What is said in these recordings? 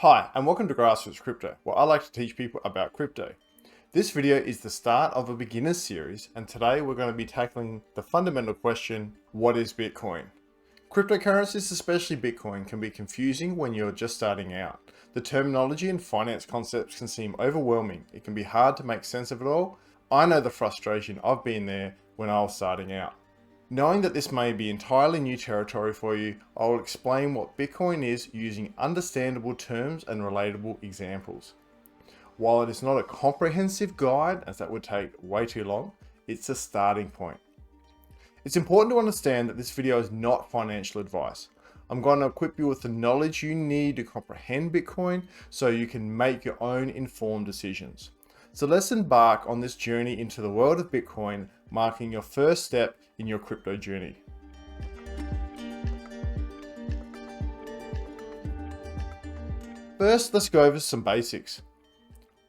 Hi, and welcome to Grassroots Crypto, where I like to teach people about crypto. This video is the start of a beginner's series, and today we're going to be tackling the fundamental question, what is Bitcoin? Cryptocurrencies, especially Bitcoin, can be confusing when you're just starting out. The terminology and finance concepts can seem overwhelming. It can be hard to make sense of it all. I know the frustration. I've been there when I was starting out. Knowing that this may be entirely new territory for you, I will explain what Bitcoin is using understandable terms and relatable examples. While it is not a comprehensive guide, as that would take way too long, it's a starting point. It's important to understand that this video is not financial advice. I'm going to equip you with the knowledge you need to comprehend Bitcoin so you can make your own informed decisions. So let's embark on this journey into the world of Bitcoin, marking your first step in your crypto journey. First, let's go over some basics.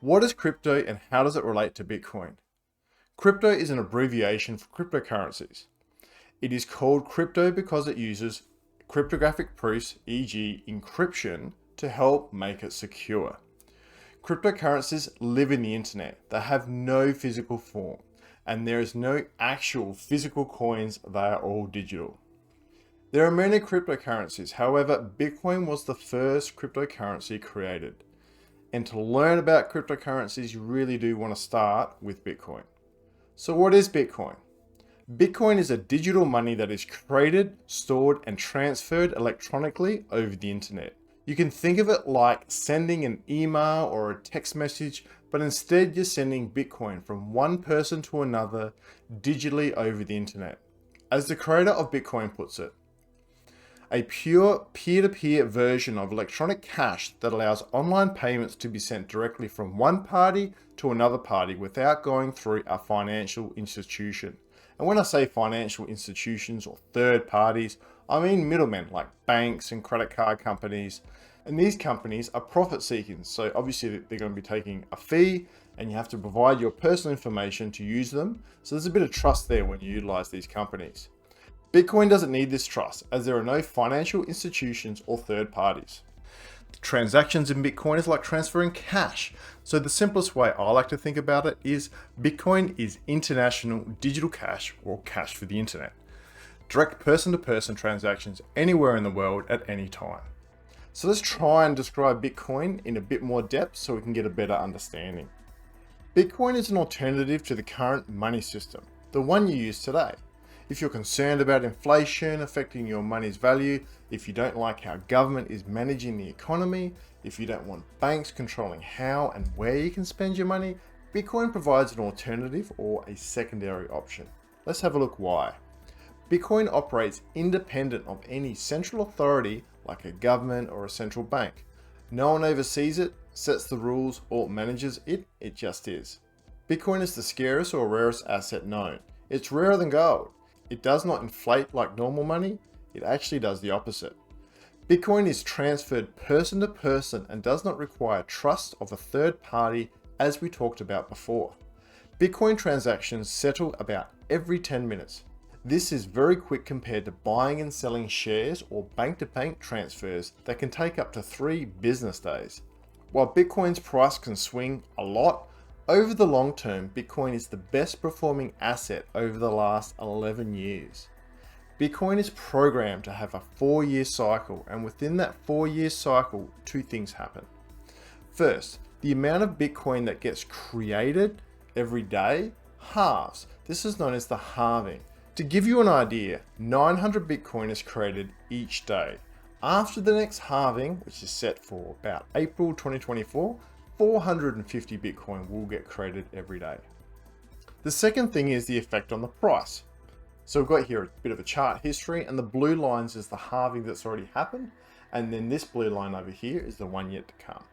What is crypto and how does it relate to Bitcoin? Crypto is an abbreviation for cryptocurrencies. It is called crypto because it uses cryptographic proofs, e.g. encryption, to help make it secure. Cryptocurrencies live in the internet. They have no physical form, and there is no actual physical coins. They are all digital. There are many cryptocurrencies. However, Bitcoin was the first cryptocurrency created. And to learn about cryptocurrencies, you really do want to start with Bitcoin. So what is Bitcoin? Bitcoin is a digital money that is created, stored, and transferred electronically over the internet. You can think of it like sending an email or a text message, but instead you're sending Bitcoin from one person to another digitally over the internet. As the creator of Bitcoin puts it, a pure peer-to-peer version of electronic cash that allows online payments to be sent directly from one party to another party without going through a financial institution. And when I say financial institutions or third parties, I mean middlemen like banks and credit card companies. And these companies are profit seeking. So obviously they're going to be taking a fee and you have to provide your personal information to use them. So there's a bit of trust there when you utilize these companies. Bitcoin doesn't need this trust as there are no financial institutions or third parties. Transactions in Bitcoin is like transferring cash. So the simplest way I like to think about it is Bitcoin is international digital cash or cash for the internet. Direct person-to-person transactions anywhere in the world at any time. So let's try and describe Bitcoin in a bit more depth so we can get a better understanding. Bitcoin is an alternative to the current money system, the one you use today. If you're concerned about inflation affecting your money's value, if you don't like how government is managing the economy, if you don't want banks controlling how and where you can spend your money, Bitcoin provides an alternative or a secondary option. Let's have a look why. Bitcoin operates independent of any central authority like a government or a central bank. No one oversees it, sets the rules, or manages it, it just is. Bitcoin is the scarcest or rarest asset known. It's rarer than gold. It does not inflate like normal money, it actually does the opposite. Bitcoin is transferred person to person and does not require trust of a third party as we talked about before. Bitcoin transactions settle about every 10 minutes. This is very quick compared to buying and selling shares or bank-to-bank transfers that can take up to 3 business days. While Bitcoin's price can swing a lot, over the long term, Bitcoin is the best performing asset over the last 11 years. Bitcoin is programmed to have a 4-year cycle, and within that 4-year cycle, 2 things happen. First, the amount of Bitcoin that gets created every day halves. This is known as the halving. To give you an idea, 900 Bitcoin is created each day. After the next halving, which is set for about April 2024, 450 Bitcoin will get created every day. The second thing is the effect on the price. So we've got here a bit of a chart history, and the blue lines is the halving that's already happened, and then this blue line over here is the one yet to come.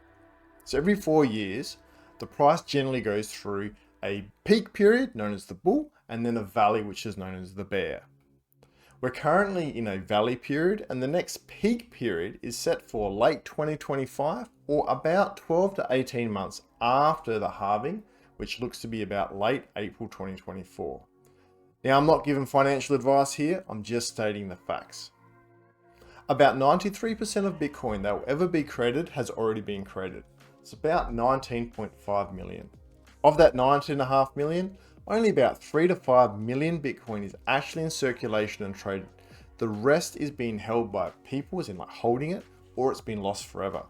So every 4 years, the price generally goes through a peak period known as the bull, and then a valley which is known as the bear. We're currently in a valley period, and the next peak period is set for late 2025 or about 12 to 18 months after the halving, which looks to be about late April 2024. Now, I'm not giving financial advice here, I'm just stating the facts. About 93% of Bitcoin that will ever be created has already been created. It's about 19.5 million. Of that 19.5 million, only about 3 to 5 million Bitcoin is actually in circulation and traded. The rest is being held by people, as in like holding it, or it's been lost forever.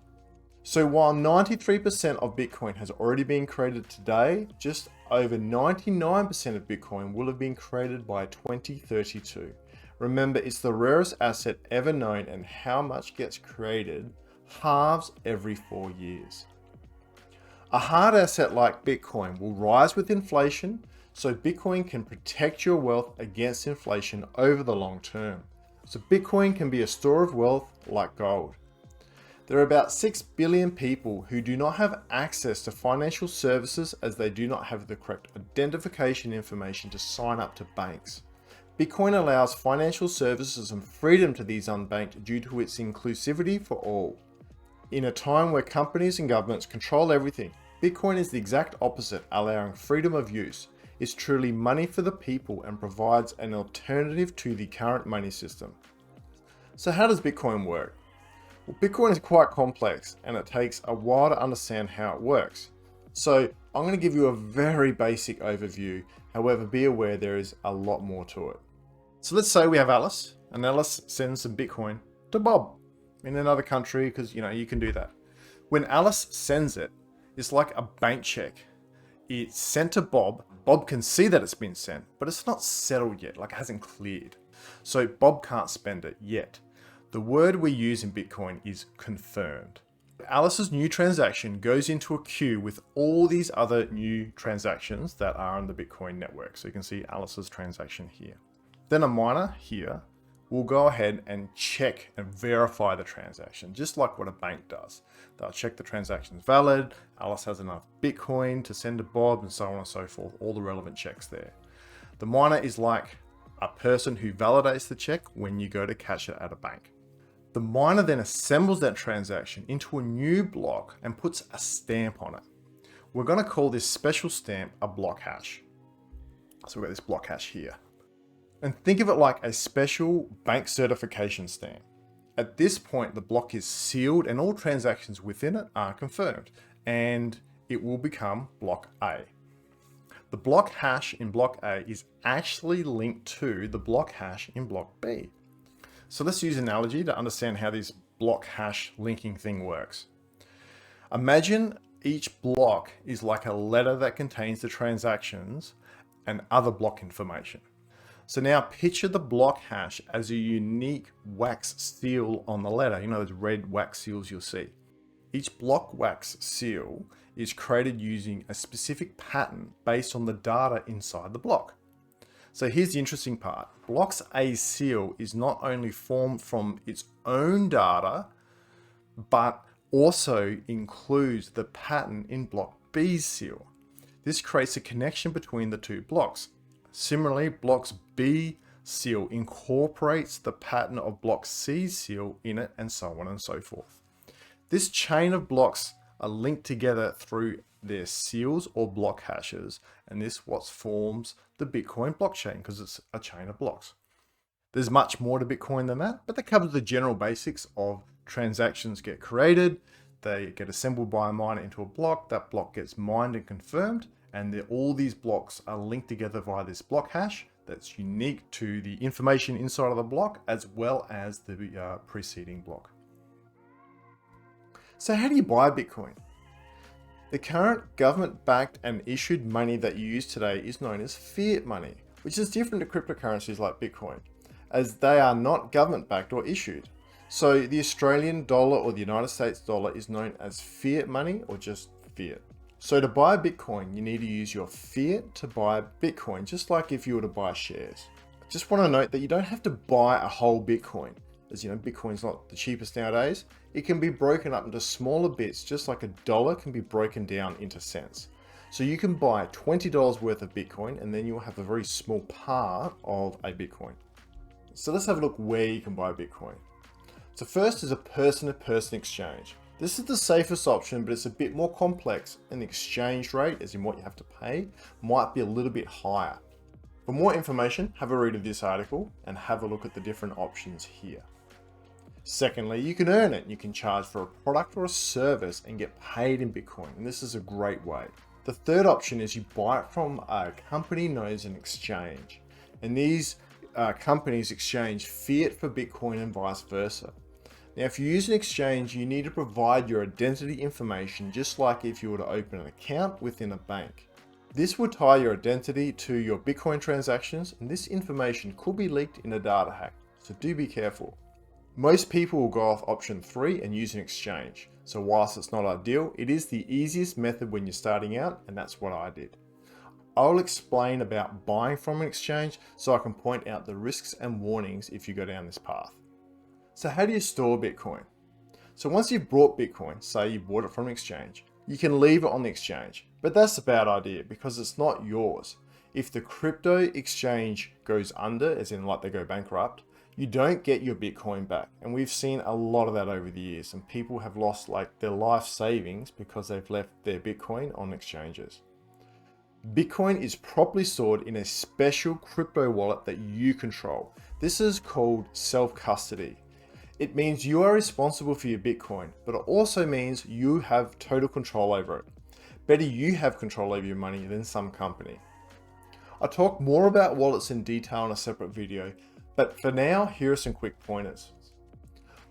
So while 93% of Bitcoin has already been created today, just over 99% of Bitcoin will have been created by 2032. Remember, it's the rarest asset ever known, and how much gets created halves every 4 years. A hard asset like Bitcoin will rise with inflation, so Bitcoin can protect your wealth against inflation over the long term. So Bitcoin can be a store of wealth like gold. There are about 6 billion people who do not have access to financial services as they do not have the correct identification information to sign up to banks. Bitcoin allows financial services and freedom to these unbanked due to its inclusivity for all. In a time where companies and governments control everything, Bitcoin is the exact opposite, allowing freedom of use. It's truly money for the people and provides an alternative to the current money system. So how does Bitcoin work? Well, Bitcoin is quite complex and it takes a while to understand how it works. So I'm going to give you a very basic overview. However, be aware there is a lot more to it. So let's say we have Alice, and Alice sends some Bitcoin to Bob in another country, because you can do that. When Alice sends it, it's like a bank check. It's sent to Bob. Bob can see that it's been sent, but it's not settled yet, like it hasn't cleared. So Bob can't spend it yet. The word we use in Bitcoin is confirmed. Alice's new transaction goes into a queue with all these other new transactions that are on the Bitcoin network. So you can see Alice's transaction here. Then a miner here will go ahead and check and verify the transaction, just like what a bank does. They'll check the transaction is valid, Alice has enough Bitcoin to send to Bob, and so on and so forth, all the relevant checks there. The miner is like a person who validates the check when you go to cash it at a bank. The miner then assembles that transaction into a new block and puts a stamp on it. We're going to call this special stamp a block hash. So we've got this block hash here. And think of it like a special bank certification stamp. At this point, the block is sealed and all transactions within it are confirmed, and it will become block A. The block hash in block A is actually linked to the block hash in block B. So let's use an analogy to understand how this block hash linking thing works. Imagine each block is like a letter that contains the transactions and other block information. So now picture the block hash as a unique wax seal on the letter. Those red wax seals you'll see. Each block wax seal is created using a specific pattern based on the data inside the block. So here's the interesting part. Block's A seal is not only formed from its own data, but also includes the pattern in block B's seal. This creates a connection between the two blocks. Similarly, block's B seal incorporates the pattern of block C's seal in it, and so on and so forth. This chain of blocks are linked together through their seals or block hashes, and this what forms the Bitcoin blockchain, because it's a chain of blocks. There's much more to Bitcoin than that, but that covers the general basics of transactions get created, they get assembled by a miner into a block, that block gets mined and confirmed, and all these blocks are linked together via this block hash that's unique to the information inside of the block as well as the preceding block. So how do you buy Bitcoin? The current government-backed and issued money that you use today is known as fiat money, which is different to cryptocurrencies like Bitcoin, as they are not government-backed or issued. So the Australian dollar or the United States dollar is known as fiat money or just fiat. So to buy Bitcoin, you need to use your fiat to buy Bitcoin, just like if you were to buy shares. I just want to note that you don't have to buy a whole Bitcoin. As Bitcoin's not the cheapest nowadays. It can be broken up into smaller bits, just like a dollar can be broken down into cents. So you can buy $20 worth of Bitcoin and then you'll have a very small part of a Bitcoin. So let's have a look where you can buy Bitcoin. So first is a person-to-person exchange. This is the safest option, but it's a bit more complex, and the exchange rate, as in what you have to pay, might be a little bit higher. For more information, have a read of this article and have a look at the different options here. Secondly, you can earn it. You can charge for a product or a service and get paid in Bitcoin. And this is a great way. The third option is you buy it from a company known as an exchange. And these companies exchange fiat for Bitcoin and vice versa. Now, if you use an exchange, you need to provide your identity information just like if you were to open an account within a bank. This will tie your identity to your Bitcoin transactions, and this information could be leaked in a data hack, so do be careful. Most people will go off option 3 and use an exchange. So whilst it's not ideal, it is the easiest method when you're starting out, and that's what I did. I'll explain about buying from an exchange so I can point out the risks and warnings if you go down this path. So how do you store Bitcoin? So once you've bought Bitcoin, say you bought it from an exchange, you can leave it on the exchange, but that's a bad idea because it's not yours. If the crypto exchange goes under, as in like they go bankrupt, you don't get your Bitcoin back. And we've seen a lot of that over the years, and people have lost like their life savings because they've left their Bitcoin on exchanges. Bitcoin is properly stored in a special crypto wallet that you control. This is called self-custody. It means you are responsible for your Bitcoin, but it also means you have total control over it. Better you have control over your money than some company. I'll talk more about wallets in detail in a separate video, but for now, here are some quick pointers.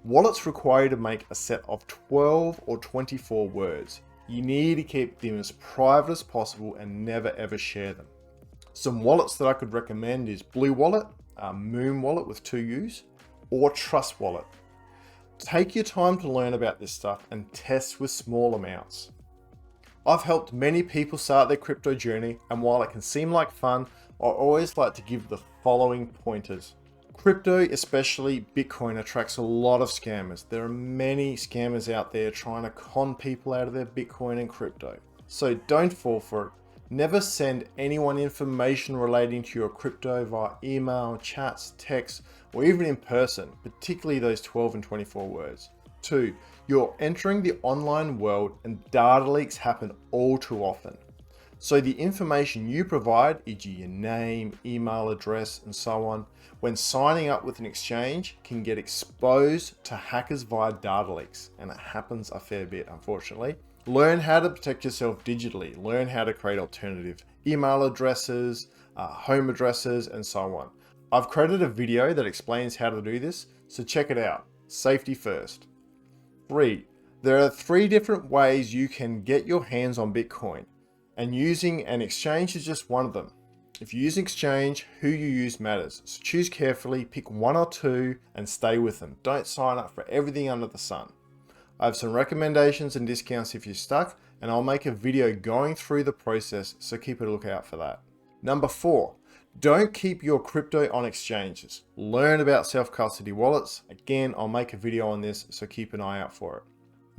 Wallets require you to make a set of 12 or 24 words. You need to keep them as private as possible and never ever share them. Some wallets that I could recommend is Blue Wallet, Moon Wallet with 2 U's, or Trust Wallet. Take your time to learn about this stuff and test with small amounts. I've helped many people start their crypto journey, and while it can seem like fun, I always like to give the following pointers. Crypto, especially Bitcoin, attracts a lot of scammers. There are many scammers out there trying to con people out of their Bitcoin and crypto. So don't fall for it. Never send anyone information relating to your crypto via email, chats, texts, or even in person, particularly those 12 and 24 words. 2. You're entering the online world and data leaks happen all too often. So the information you provide, e.g. your name, email address, and so on, when signing up with an exchange can get exposed to hackers via data leaks, and it happens a fair bit, unfortunately. Learn how to protect yourself digitally. Learn how to create alternative email addresses, home addresses, and so on. I've created a video that explains how to do this, so check it out. Safety first. 3. There are 3 different ways you can get your hands on Bitcoin, and using an exchange is just one of them. If you use an exchange, who you use matters. So choose carefully, pick 1 or 2, and stay with them. Don't sign up for everything under the sun. I have some recommendations and discounts if you're stuck, and I'll make a video going through the process, so keep a lookout for that. Number 4, don't keep your crypto on exchanges. Learn about self-custody wallets. Again, I'll make a video on this, so keep an eye out for it.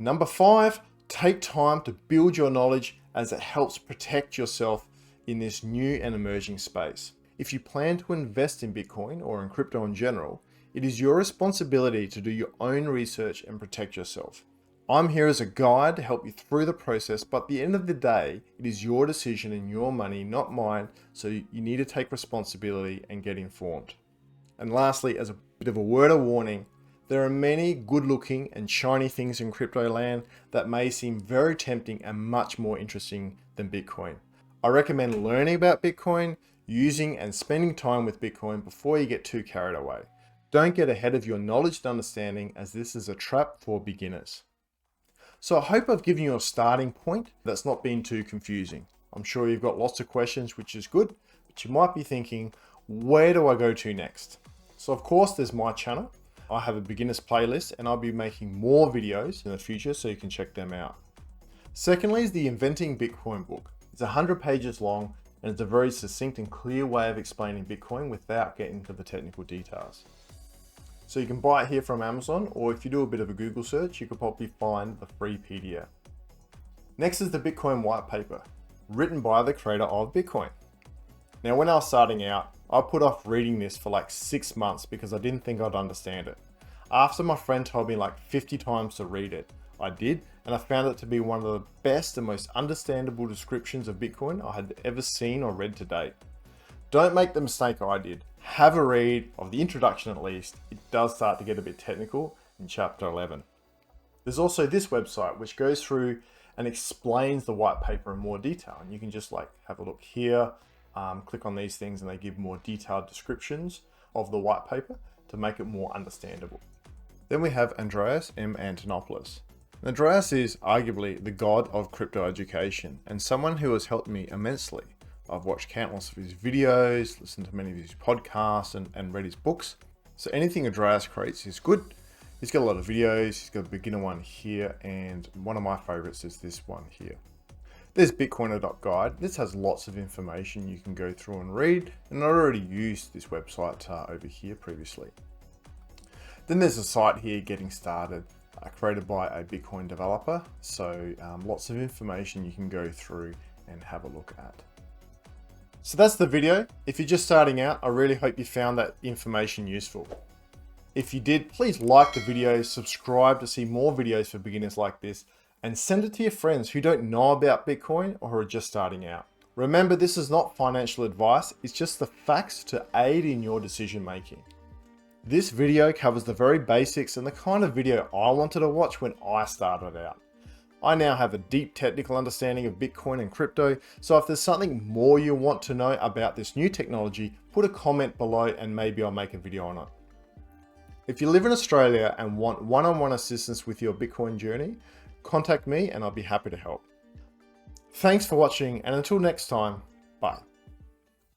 Number 5, take time to build your knowledge as it helps protect yourself in this new and emerging space. If you plan to invest in Bitcoin or in crypto in general, it is your responsibility to do your own research and protect yourself. I'm here as a guide to help you through the process, but at the end of the day, it is your decision and your money, not mine, so you need to take responsibility and get informed. And lastly, as a bit of a word of warning, there are many good-looking and shiny things in crypto land that may seem very tempting and much more interesting than Bitcoin. I recommend learning about Bitcoin, using and spending time with Bitcoin before you get too carried away. Don't get ahead of your knowledge and understanding, as this is a trap for beginners. So I hope I've given you a starting point that's not been too confusing. I'm sure you've got lots of questions, which is good, but you might be thinking, where do I go to next? So of course, there's my channel. I have a beginners playlist, and I'll be making more videos in the future, so you can check them out. Secondly is the Inventing Bitcoin book. It's 100 pages long, and it's a very succinct and clear way of explaining Bitcoin without getting into the technical details. So you can buy it here from Amazon, or if you do a bit of a Google search, you could probably find the free PDF. Next is the Bitcoin white paper, written by the creator of Bitcoin. Now, when I was starting out, I put off reading this for like 6 months because I didn't think I'd understand it. After my friend told me like 50 times to read it, I did, and I found it to be one of the best and most understandable descriptions of Bitcoin I had ever seen or read to date. Don't make the mistake I did. Have a read of the introduction at least. It does start to get a bit technical, in chapter 11. There's also this website which goes through and explains the white paper in more detail. And you can just like have a look here, click on these things and they give more detailed descriptions of the white paper to make it more understandable. Then we have Andreas M. Antonopoulos. Andreas is arguably the god of crypto education and someone who has helped me immensely. I've watched countless of his videos, listened to many of his podcasts and read his books. So anything Andreas creates is good. He's got a lot of videos, he's got a beginner one here, and one of my favorites is this one here. There's bitcoiner.guide. This has lots of information you can go through and read, and I already used this website over here previously. Then there's a site here, Getting Started, created by a Bitcoin developer. So lots of information you can go through and have a look at. So that's the video. If you're just starting out, I really hope you found that information useful. If you did, please like the video, subscribe to see more videos for beginners like this, and send it to your friends who don't know about Bitcoin or who are just starting out. Remember, this is not financial advice, it's just the facts to aid in your decision making. This video covers the very basics and the kind of video I wanted to watch when I started out. I now have a deep technical understanding of Bitcoin and crypto, so if there's something more you want to know about this new technology, put a comment below and maybe I'll make a video on it. If you live in Australia and want one-on-one assistance with your Bitcoin journey, contact me and I'll be happy to help. Thanks for watching, and until next time, bye.